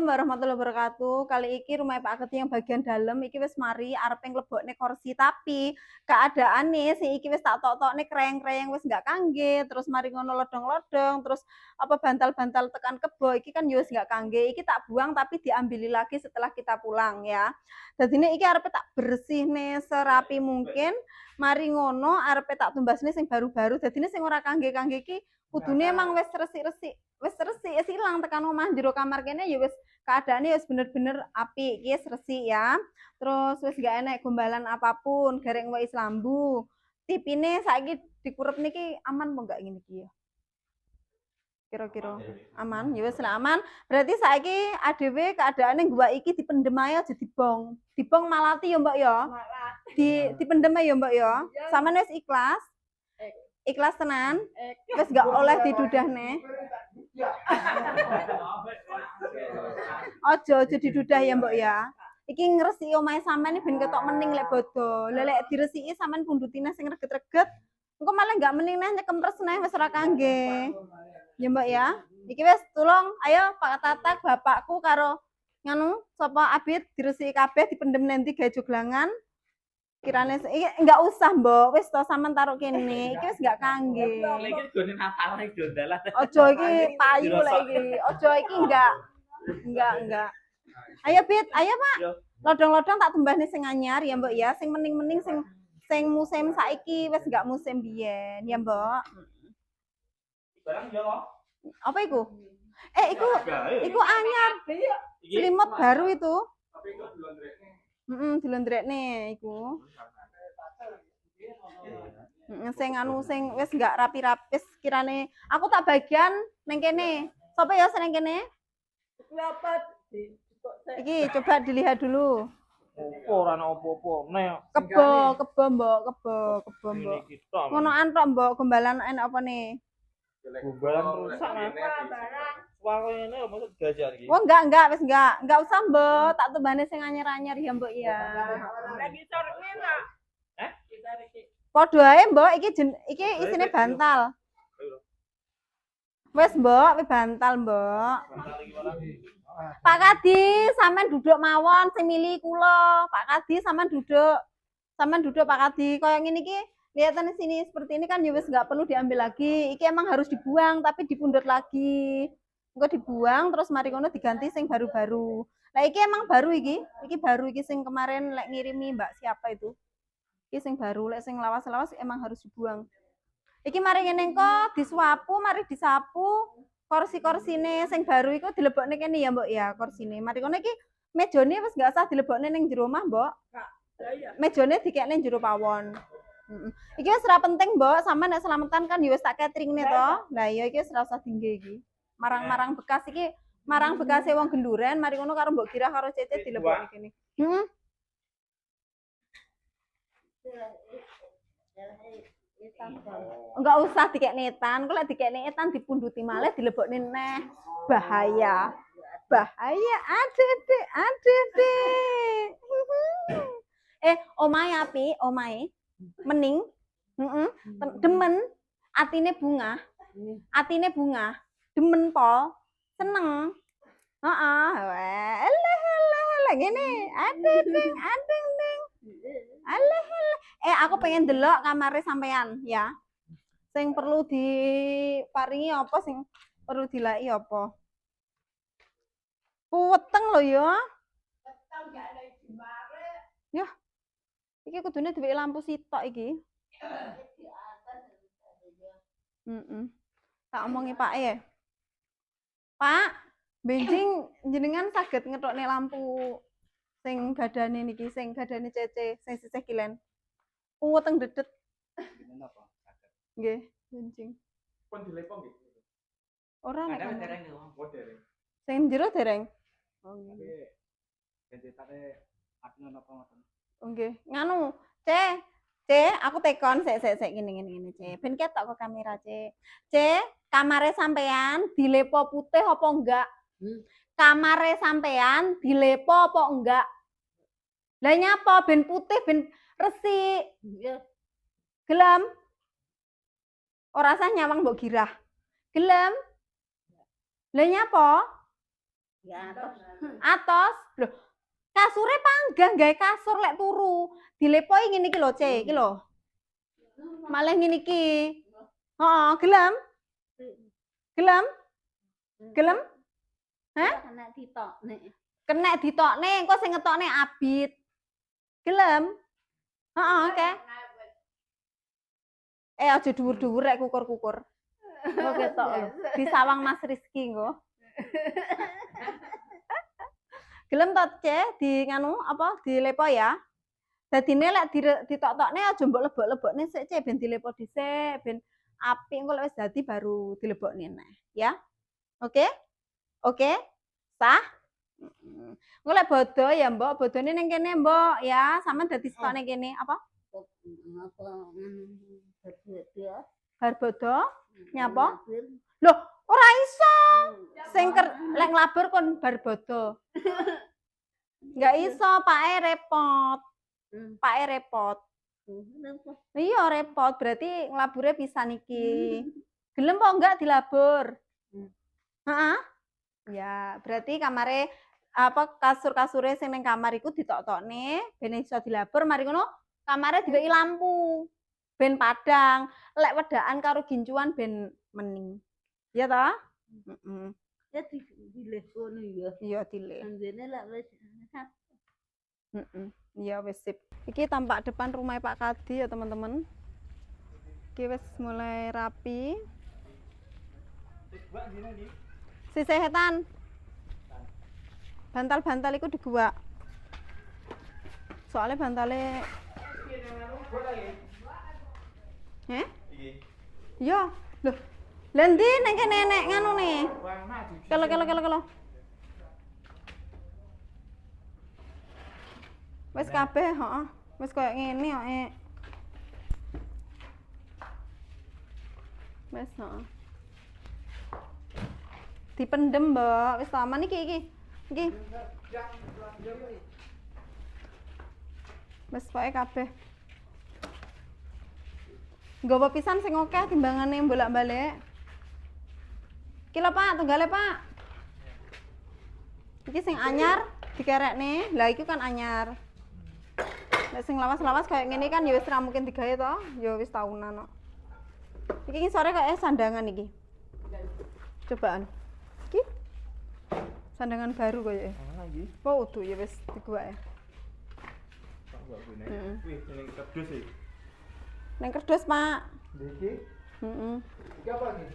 Assalamualaikum warahmatullahi wabarakatuh. Kali iki rumah Pak Keti yang bagian dalam iki wis mari arep nglebokne kursi tapi keadaane sing iki wis tak tok-tokne kreyeng-kreyeng wis enggak kangge, terus mari ngono lodong-lodong, terus apa bantal-bantal tekan kebo iki kan ya wis enggak kangge. Iki tak buang tapi diambili lagi setelah kita pulang ya. Dadine iki arepe tak bersihne serapi mungkin. Mari ngono arepe tak tumbasne sing baru-baru. Dadine sing ora kangge-kangge iki kudune emang wis resik-resik. Wis resik wis ilang tekan omah jero kamar kene ya wis keadaannya wis bener-bener apik iki wis resik ya. Terus wis gak enek gombalan apapun, garek wis lambu. Tipine saiki dikurep niki aman apa enggak ngene iki ya? Kira-kira aman, ya wis aman. Berarti saiki adewe keadaane gua iki dipendem ae aja dibong. Dibong malati ya, Mbak ya. Dipendem ae ya, Mbak ya. Sampeyan wis ikhlas? Ikhlas tenan? Wis gak oleh didudahne. Ojo didudah ya Mbok ya. Iki ngresiki omahe sampean ben ketok mening lek bodo. Lek diresiki sampean pundutine sing reget-reget, engko malah gak mening neh nyekem resneh wis ora kangge. Ya Mbok ya. Iki wis tulung ayo Pak Tatak bapakku karo nganu sapa Abid diresiki kabeh dipendem nanti gawe joglangan. Kirane iki enggak usah Mbok, wis to sampean taruh kene. Iki wis enggak kangge. Iki gone Natal iki dondalan. Ojo iki payu lek iki. Ojo iki enggak. Ayo Bit, ayo Pak. Lodong-lodong tak tumbahne sing anyar ya Mbok ya. Sing mening-mening sing musim saiki wis enggak musim biyen ya Mbok. Barang yo. Apa iku? Iku anyar. Selimut baru itu. Tapi itu dilondrekne. Dilondrekne iku. Sing wis enggak rapi-rapi kirane. Aku tak bagian neng kene. Sapa ya sing kene? Iki coba dilihat dulu. Ora ana apa-apa. Kebo Mbok. Ngono antok Mbok gombalan enak apa nih? Gombalan rusak kan. Suarane maksud gajar iki. Oh enggak, wis enggak. Enggak usah Mbok, tak tumbane sing anyar-anyar ya Mbok ya. Lagi sorne enggak? Padha ae Mbok, iki isine bantal. Wes Mbok, wi bantal Mbok. Pak Kadi, sampean duduk mawon sing mili kula. Pak Kadi sampean duduk. Pak Kadi. Kayak ngene iki, lihatan di sini seperti ini kan ya wis enggak perlu diambil lagi. Iki emang harus dibuang tapi dipundhut lagi. Engko dibuang terus mari ngono diganti sing baru-baru. Lah iki emang baru iki. Iki baru iki sing kemarin lek ngirimi Mbak siapa itu. Iki sing baru, lek sing lawas-lawas emang harus dibuang. Iki mari ngene engko disuapu, mari disapu. Kursi-kursine sing baru iku dilebokne kene ya, Mbok ya, kursine. Mari ngono iki mejane wis enggak usah dilebokne ning jero omah, Mbok. Mejane dikekne jero pawon. Iki wis ora penting, Mbok. Sampeyan nek selametan kan ya wis tak cateringne to. Lah iya iki wis ora usah dingge iki. Marang-marang bekas iki, marang bekase wong genduren, mari ngono karo Mbok Kira karo Cece dilebokne kene. Enggak usah dikekne etan, kok lek dikekne etan dipunduti malih dilebokne neh. Bahaya. Ade. Omahe apik, omahe. Mening. Demen. Atine bunga. Demen pol. Seneng. Heeh. Alah ngene. Adeng. Alah. Aku pengen delok kamare sampean ya. Sing perlu diparingi apa sing perlu dilaki apa? Weteng lho ya. Weteng gak ana dimare. Yah. Iki kudune diweki lampu sitok iki. Tak omongi Pak ya. Pak, benjing jenengan saged ngetokne lampu sing gadane niki, sing gadane Cece, sing sisih kilen. Weteng dedet. Napa? Nggih, benjing. Pun dilepong nggih. Ora nek dereng yo. Oh, dereng. Sing jero dereng. Oh nggih. Bentetane akno napa ngoten. Oh nggih. Nganu, C, aku tekon sik ngene C. Ben ketok ke kamera C. C, kamare sampean dilepo putih apa enggak? Kamare sampean dilepo apa enggak? Lah nyapa ben putih ben resik. Gelem? Ora usah nyawang mbok girah. Gelem? Lah nyapa? Ya, atos. Atos. Lho, kasure panggang gawe kasur lek turu. Dilepoi ngene iki lho, Ce, iki lho. Malah ngene iki. Heeh, gelem? Gelem? Gelem? Hah? Kena ditokne. Kena ditokne, engko sing ngetokne Abid. Gelem? Heeh, oke. Aja dhuwur-dhuwur rek kukur-kukur. Engko ketok lho. Disawang Mas Rizky engko. Gelem to, Ce, di nganu apa dilepo ya. Dadine lek ditok-tokne aja mbok lebok-lebokne sik, Ce, ben dilepo dhisik, ben apik engko lek wis dadi baru dilebokne neh, ya. Oke? Oke? Sah? Engko lek bodo ya, Mbok, bodone ning kene, Mbok, ya. Sampeyan dadi stokne kene, apa? Bar bodo? Nyapa? Loh, ora iso. Sing lek nglabur kon bar bodo. Enggak iso, Pake repot. Pake repot. Iya repot, berarti nglabure pisan iki. Gelem apa enggak dilabur? Heeh. Ya, berarti kamare apa kasur-kasure sing ning kamar iku ditok-tokne ben iso dilabur, mari ngono kamare diweki lampu. Ben padang, lek wedaan karo gincuan ben mending. Iya ta? Heeh. Ya dileh ngono ya. Iya dileh. Anjene lek wis Heeh. Iya wis sip. Iki tampak depan rumah Pak Kadi ya teman-teman. Iki wis mulai rapi. Si setan. Bantal-bantal iku diguak. Soalnya bantale Iya. Loh. Lah ndi nek kene nek nganu ne? Kelo. Wis kabeh, heeh. Wis koyo ngene kok. Wis, heeh. Dipendem, Mbak. Wis aman iki. Iki. Wis pokoke kabeh. Nggawa pisan sing akeh timbangane bolak-balik. Iki lho, Pak, tunggale, Pak. Iki sing anyar dikerekne. Lah iki kan anyar. Nek sing lawas-lawas kayak ngene kan ya wis ra mungkin digawe to, ya wis taunan kok. Iki sore kayak sandangan iki. Cobaan. Iki. Sandangan baru koyo. Ah, iki. Oh, utuh ya wis diguwak ya. Tak gak gune. Wih, ning kerdus iki. Neng kerdus, Pak. Iki. Heeh. Iki apa iki?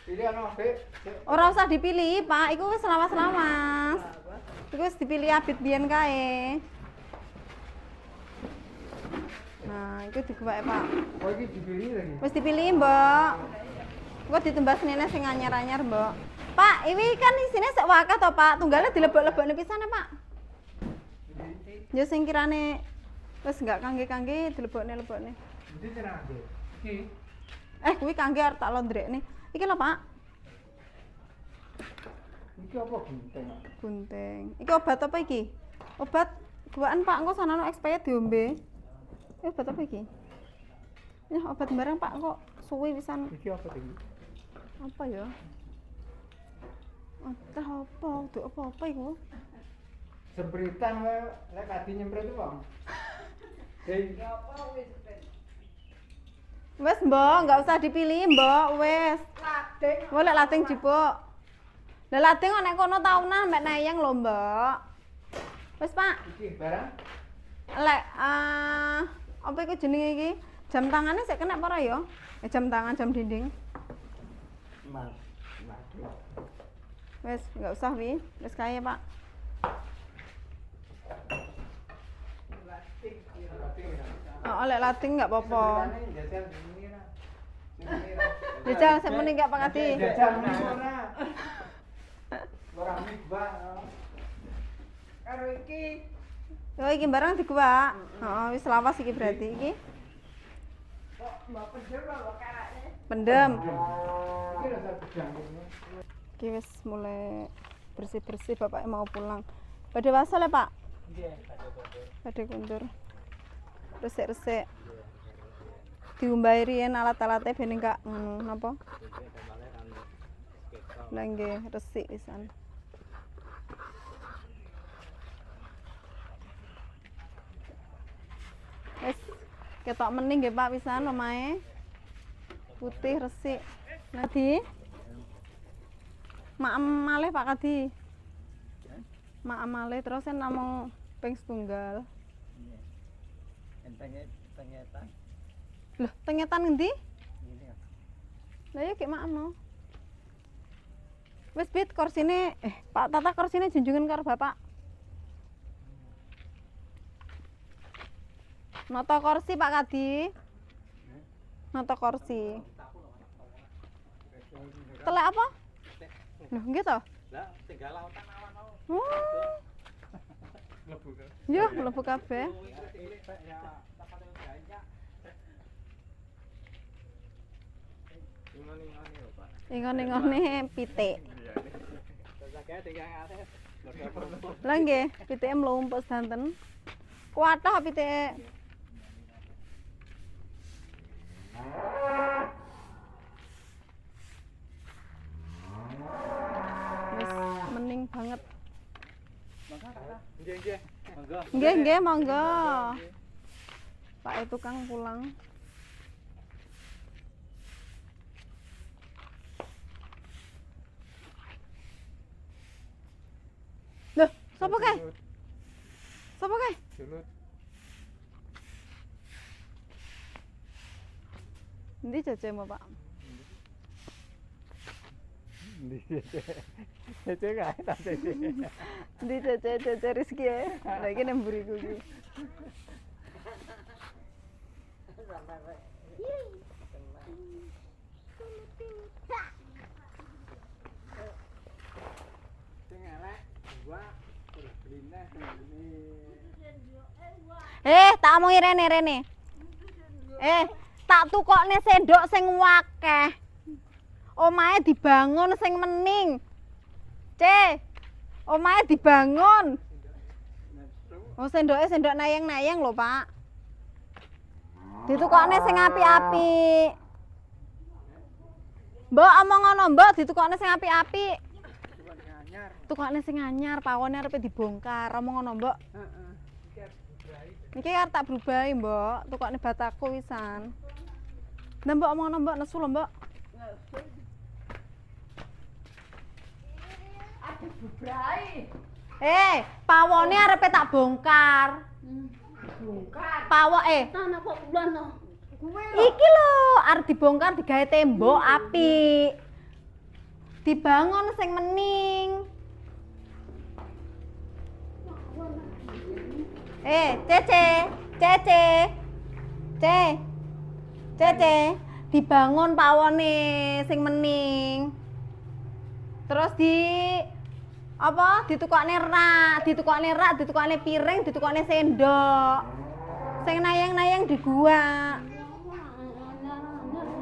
Pilih ana apik. Ora usah dipilih, Pak. Iku wis lawas-lawas. Iku wis dipilih Abid biyen kae. Nah, itu diguwake, Pak. Oh, iki dipilih lagi. Wis dipilih, Mbok. Engko ditembas nene sing anyar-anyar, Mbok. Pak, ini kan isine sek wakah to, Pak. Tunggale dilebok-lebokne pisan, Pak. Ya sing kirane wis enggak kangge-kangge dilebokne-lebokne. Ndi tenang iki? Iki. Kuwi kangge arep tak londrekne. Iki lho, Pak. Iki apa gunting? Gunting. Iki obat apa iki? Obat guwaan, Pak. Engko sanano expired diombe. Obat apa iki? Ya obat barang, Pak. Kok suwi pisan. Iki apa iki? Apa ya? Entah apa, untuk apa iku? Sempritan wae lek Kadi nyemprit wong. Hei, Wes, Mbok, enggak usah dipilih, Mbok, wes. lading. Golek lating jipuk. Lah lating kok nek kono taunan mbek nayang lho, Mbok. Wes, Pak. iki barang. Lek apa iku jenenge iki? Jam tangane sik kena apa ora ya? Jam tangan, jam dinding. Mas. Wes, enggak usah wi. Wes kae, Pak. Oh, lek lating enggak apa-apa. Jajal sik muni enggak Pak Kadi. Jajal muni ora. Ora mibah. Karo iki. Oh, iki barang diguwak. Heeh, wis lawas iki berarti iki. Kok mbok pendem lho karake. Pendem. Iki rasa gedang. Iki wis mulai bersih-bersih bapaknya mau pulang. Badhe wasal ya, Pak? Nggih, Badhe kundur. Resik-resik. Diumbahi riyen alat-alate ben enggak ngono napa? Lah nggih, resik pisan. Ketok mening nggih Pak pisan omahe. Putih resik. Nadi. Maem malih Pak Kadi. Maem malih terus namung ping setunggal. Tengetan. Loh, tengetan ngendi? Ini ya. Lah ya gek maem no. Wis bit korsine Pak Tata korsine junjungan karo Bapak. Noto kursi Pak Kadi. Noto kursi. Telek apa? Loh, nggih to? Lah, tinggal lautan awan mau. Oh, Lebu kan. yo mlebu kabeh. Ya, dapat banyak. Ingoni lho, Pak. Ingone pitik. Saya tinggal atas. Lah nggih, pitike mlumpuk sedanten. Kuatah pitike. Wis mening banget. Nggih. Monggo. Nggih, monggo. Pak tukang pulang. Loh, sapa kae? Sapa kae? Julut. Endi cecemu, Pak? Ndi cece kae ta cece. Endi cece Rizky ya? Lah iki nang mburiku iki. Tak omongi rene. Tak tukokne sendok sing wakeh. Omahe dibangun sing mening. Omahe dibangun. Oh, sendok nayang-nayang lho, Pak. Ditukokne sing apik-apik. Mbok omong ngono, Mbok, ditukokne sing apik-apik. Tukokne sing anyar, pawone arepe dibongkar. Omong ngono, Mbok. Heeh. Iki arep tak berubahi, Mbok. Tukokne bataku wisan. Lah Mbok omong ngono, Mbok, nesu lho, Mbok. Ada bubrai. Pawone arepe tak bongkar. Bongkar. Pawoke. Tanah kok bulan no. Kuwe lho. Iki lho, arep dibongkar digawe tembok apik. Dibangun sing mening. Cece. Dibangun pawone sing mening. Terus ditukokne rak, ditukokne piring, ditukokne sendok. Sing nayang-nayang di gua.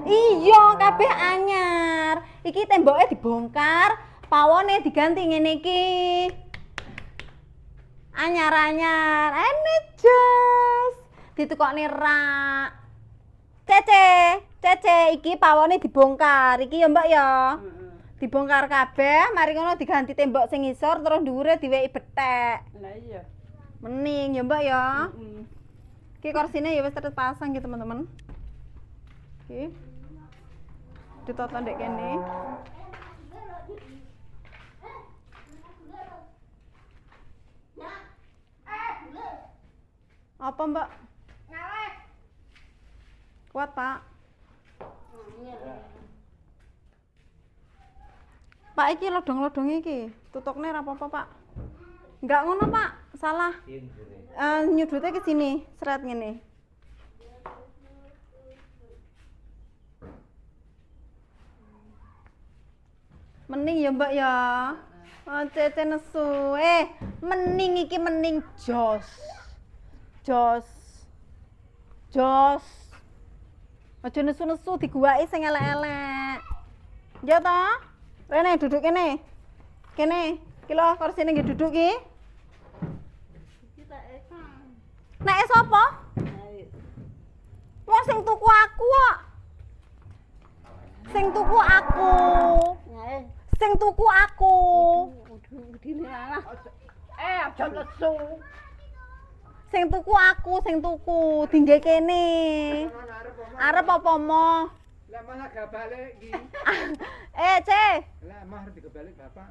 Iya, kabeh anyar. Iki temboke dibongkar, pawone diganti ngene iki. Anyar-anyar, jos. Ditukokne rak. Cece, iki pawone dibongkar. Iki ya, Mbak ya. Dibongkar kabeh, mari ngono diganti tembok sing ngisor terus dhuwure diweki bethek. Lah iya. Mening ya, Mbak ya. Iki korsine ya wis terpasang gitu, teman-teman. Oke. Ditoto ndek kene. Apa, Mbak? Ngawet. Kuat, Pak. Pak iki lodong-lodong iki, tutokne ora apa-apa, Pak. Enggak ngono, Pak. Salah. Nyudute ke sini, seret ngene. Mening ya, Mbak ya. Oh, cece nesu. Mening iki mening jos. Aja nesu-nesu diguwaki sing elek-elek. Ya ta? Rene duduk kene. Kene. Ki lho kursine nggih duduk ki. Kita Nek sapa? Wong sing tuku aku kok. Sing tuku aku. Sing tuku aku. Udine anak. Aja lesu. Sing tuku aku, sing tuku dingge kene. Arep apa mo? Lah malah gak balik iki. Ce. Lah mah harus dikebalik bapak.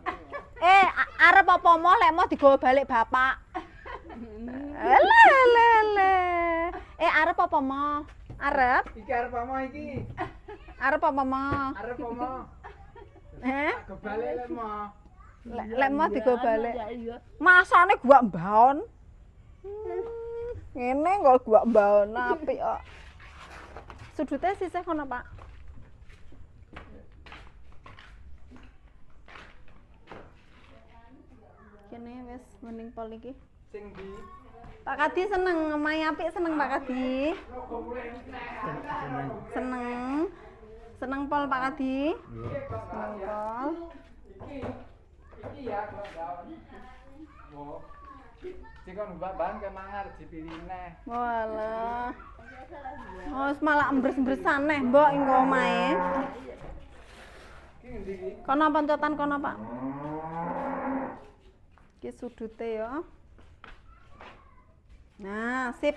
Arep apa mo lek mau digawa balik bapak. Lele. Arep apa mo? Arep? Iki arep apa iki? Arep apa mo? Arep apa? Kebalik lek mah. Lek mau digawa balik. Iya. Masane gua mbaon. Ngene kok gua mbaon apik kok. Sudute sisih kono, Pak. Kene wis mending pol iki. Sing di Pak Kadi seneng omahe apik seneng Pak Kadi. Seneng. Seneng pol Pak Kadi. Seneng pol. iki ya kawan. Oh. Sing kon bahan kemangar dipilihne. Walah. Oh, malah embres-embresan neh, Mbok engko omahe. Iki ngendi iki? Kono pancotan kono, Pak. Iki sudute ya. Nah, sip.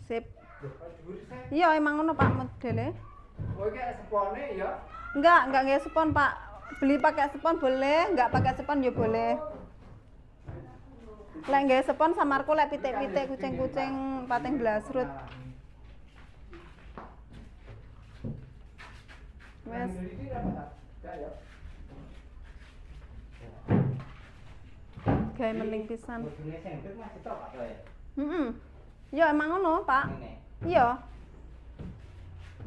Sip. Iya, emang ngono Pak modele. Oh iki sepone ya. Enggak nggak spon, Pak. Beli pakai spon boleh, enggak pakai spon ya boleh. Lek nggak spon samarku lek pitik-pitik kucing-kucing pating blasrut. Wes. Gawe mending pisan. Ya emang ngono, Pak. Iya.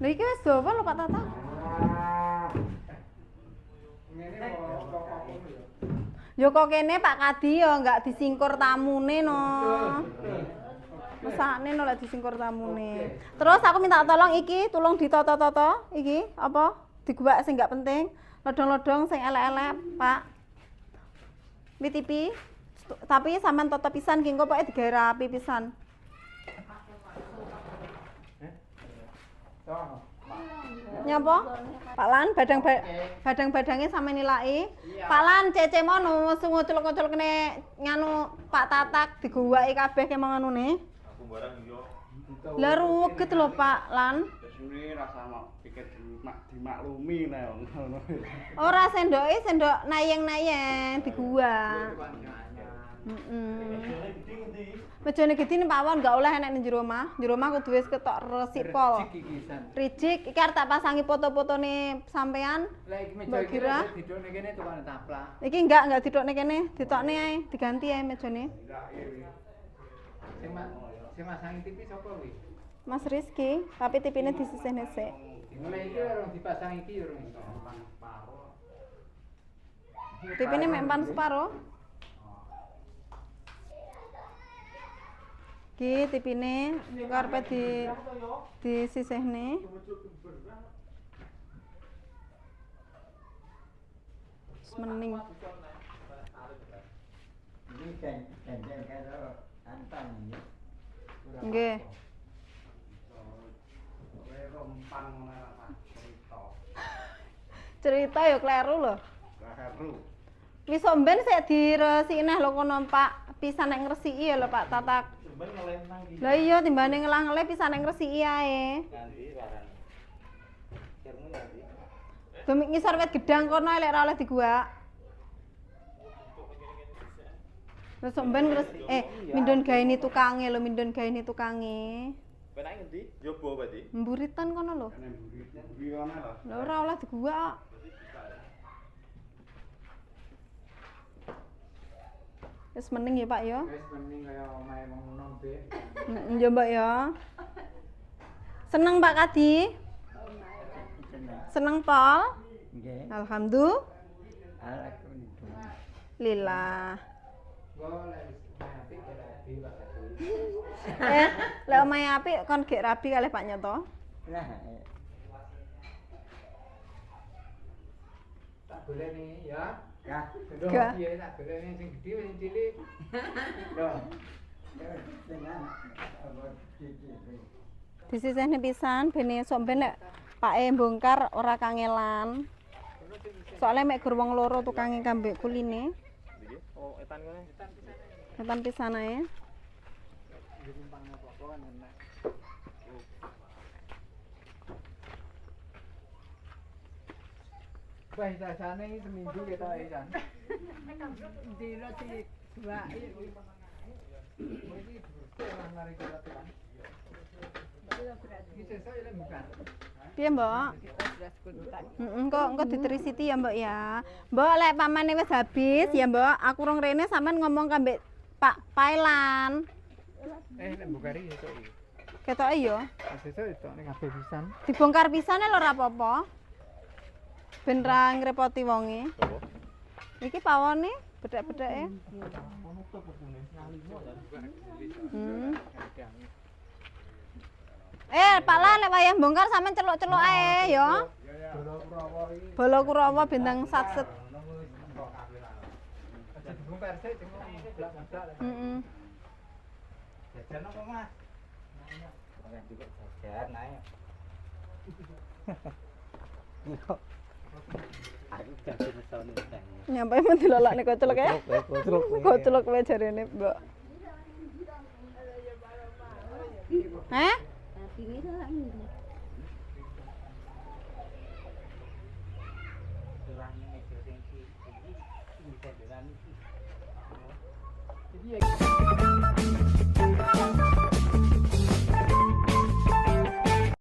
Lha iki wis dawa lho Pak Tata. Ngene kok Yo kok kene Pak Kadi yo enggak disingkur tamune no. Mesakne no lek disingkur tamune. Terus aku minta tolong iki, tolong ditata-tata iki apa? Diguwak sing enggak penting. Lodong-lodong sing elek-elek, Pak. TV. Tapi sampean tata pisan ki engko pokoke digawe rapi pisan. Nyapa? Pak Lan badang-badangnya sama nilai. Pak Lan cece mau ngucul-ngucul kene nganu Pak Tatak diguwaki kabeh ke manganune. Aku barang yo. Lah ruwet lho Pak Lan. Desune rasa pikir dimaklumi nek ngono. Ora sendok nayeng-nayeng diguwak. Mejane gede nih Pak Wan enggak oleh enek ning jero omah. Jero omah kudu wis ketok resik pol. Rijik iki arep tak pasangi foto-fotone sampean. Lah iki meja Mbak iki Gira? didokne kene tukang taplak. Iki enggak ditokne kene, ditokne ae, diganti ae mejane. Sing masangi TV sapa kuwi? Mas Rizky, tapi tipine disisihne sik. Mulai iki orang dipasang iki urung iso. Tipine mek empan separo. Ki tipine karepe disisihne. Mening. Ini janjian karo Anton iki. Nggih. Kowe rompan ngono Cerita ya kleru lho. Kleru. Wis omben sik diresiki neh lho kono Pak. Pisan nek ngresiki ya lho Pak Tatak. Sampeyan ngelentang iki. Lah iya timbane ngelah-ngeleh pisan nek ngresiki ae. Ganti barang. Kirmu nanti. Domik ngisor wit gedang kono lek ora oleh diguwak. Terus omben mindun gaweni tukange lho, mindun gaweni tukange. Penak ngendi? Jobo berarti. Mburitan kono lho. Biwana lah. Lah ora oleh diguwak. Wis mending ya Pak ya. Wis mending kaya omahe wong enom be. Ya Mbak ya. Seneng Pak Kadi? Seneng Pol? Nggih. Alhamdulillah. Alhamdulillah. Golek apik rabi Pak Kadi. Lek omahe apik kon gek rabi kalih Pak Nyoto. Lah. Tak goleni ya. Ya. Gak. Iya tak goleni sing gedhe wis sing cilik. Loh. Disisihne pisan ben esuk ben lek pake mbongkar ora kangelan. Soale mek gur wong loro tukange kambek kuline. Iki. Oh, etan kene. Ketan pisan ae. Wah, rasane seminggu kita ikan. Dilo di dua. Iki bersih lah mari kita tekan. Iki sesuk ya bukan. Piye, Mbok? Beras kuntan. Kok diterisiti ya, Mbok ya. Mbok lek pamane wis habis ya, Mbok, aku rong rene sampean ngomong kambek Pak Pailan. Nek bukari sesuk iki. Ketoke yo. Sesuk itu ning kabeh pisan. Dibongkar pisane lho ora apa-apa. Ben ra ngrepoti wonge. Apa? Iki pawone bedhek-bedheke. Ono to kebune ngalimo ya. Hmm. Pak Lan lek wayah bongkar sampean celuk-celuk ae yo. Bala Kurawa bintang satset. Dibongkar sik cuma blak-blak. Heeh. Jajan apa, Mas? Ora juga jajan ae. Aku jajan sone teng. Nyampe men dilolakne kocelok ya. Kocelok wae jarene, Mbok. Hah? Iki